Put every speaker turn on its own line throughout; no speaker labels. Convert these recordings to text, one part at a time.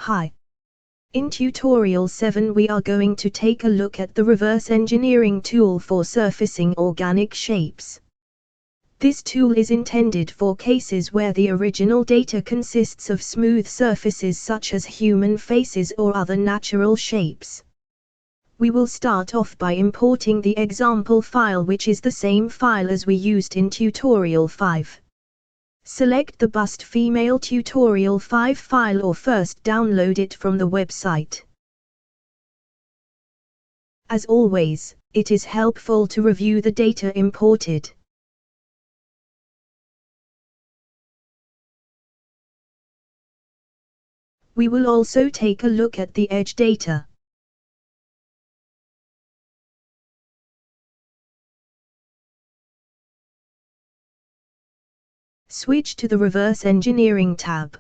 Hi. In Tutorial 7 we are going to take a look at the reverse engineering tool for surfacing organic shapes. This tool is intended for cases where the original data consists of smooth surfaces such as human faces or other natural shapes. We will start off by importing the example file, which is the same file as we used in Tutorial 5. Select the bust female Tutorial 5 file or first download it from the website. As always, it is helpful to review the data imported. We will also take a look at the edge data. Switch to the Reverse Engineering tab.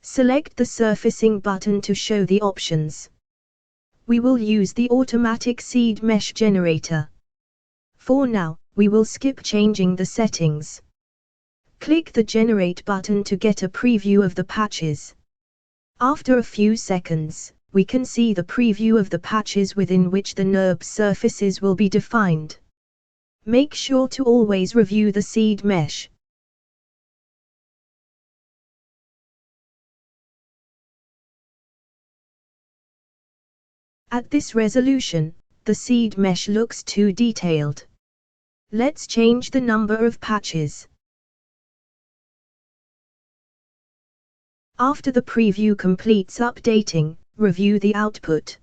Select the Surfacing button to show the options. We will use the automatic seed mesh generator. For now, we will skip changing the settings. Click the Generate button to get a preview of the patches. After a few seconds, we can see the preview of the patches within which the NURBS surfaces will be defined. Make sure to always review the seed mesh. At this resolution, the seed mesh looks too detailed. Let's change the number of patches. After the preview completes updating, review the output.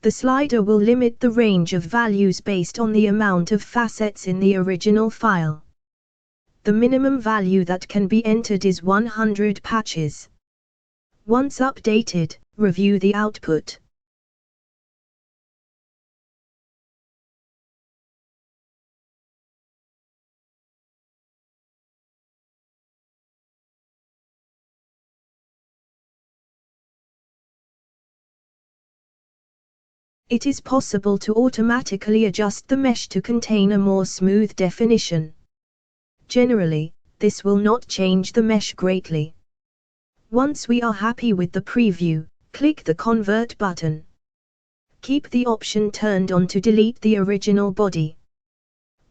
The slider will limit the range of values based on the amount of facets in the original file. The minimum value that can be entered is 100 patches. Once updated, review the output. It is possible to automatically adjust the mesh to contain a more smooth definition. Generally, this will not change the mesh greatly. Once we are happy with the preview, click the Convert button. Keep the option turned on to delete the original body.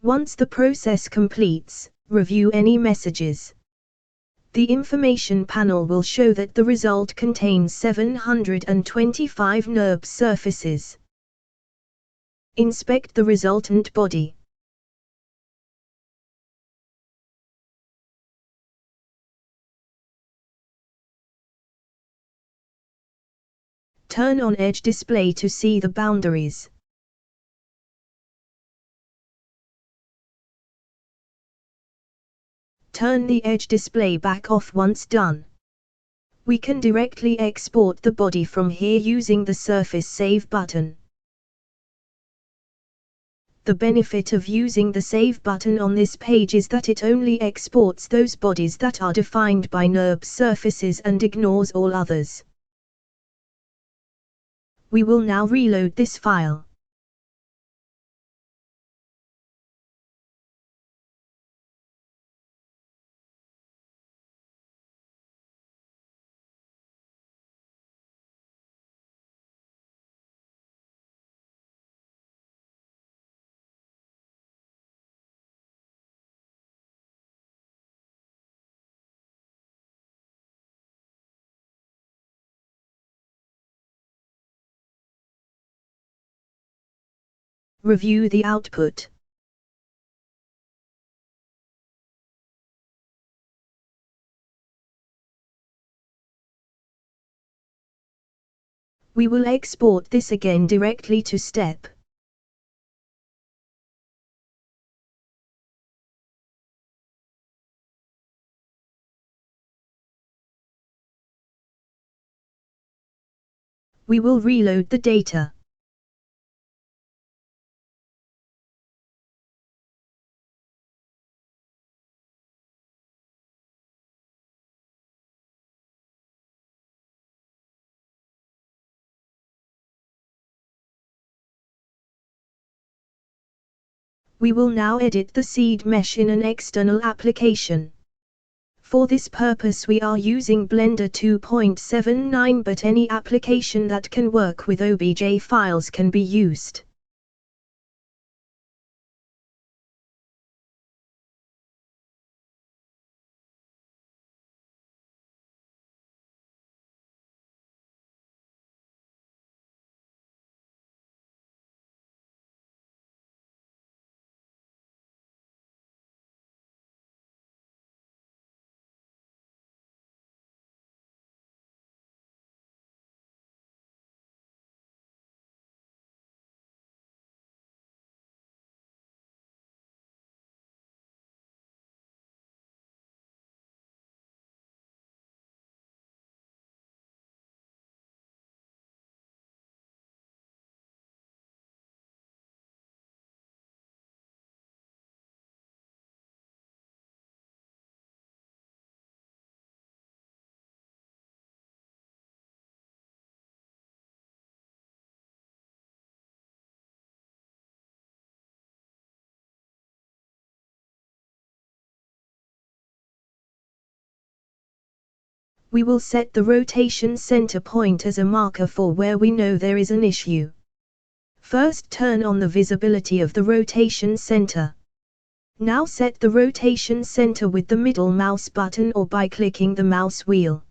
Once the process completes, review any messages. The information panel will show that the result contains 725 NURBS surfaces. Inspect the resultant body. Turn on Edge Display to see the boundaries. Turn the Edge Display back off once done. We can directly export the body from here using the Surface Save button. The benefit of using the Save button on this page is that it only exports those bodies that are defined by NURBS surfaces and ignores all others. We will now reload this file. Review the output. We will export this again directly to STEP. We will reload the data. We will now edit the seed mesh in an external application. For this purpose we are using Blender 2.79, but any application that can work with OBJ files can be used. We will set the rotation center point as a marker for where we know there is an issue. First turn on the visibility of the rotation center. Now set the rotation center with the middle mouse button or by clicking the mouse wheel.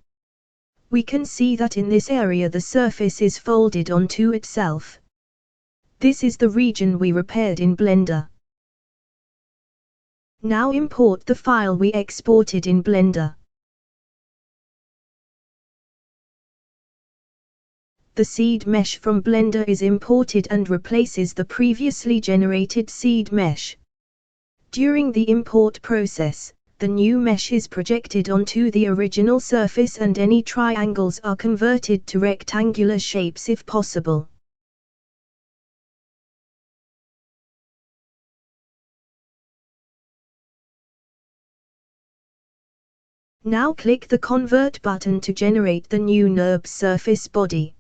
We can see that in this area the surface is folded onto itself. This is the region we repaired in Blender. Now import the file we exported in Blender. The seed mesh from Blender is imported and replaces the previously generated seed mesh. During the import process, the new mesh is projected onto the original surface and any triangles are converted to rectangular shapes if possible. Now click the Convert button to generate the new NURBS surface body.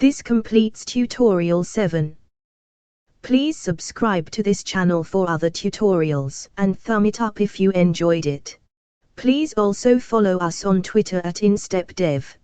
This completes Tutorial 7. Please subscribe to this channel for other tutorials and thumb it up if you enjoyed it. Please also follow us on Twitter at InStep Dev.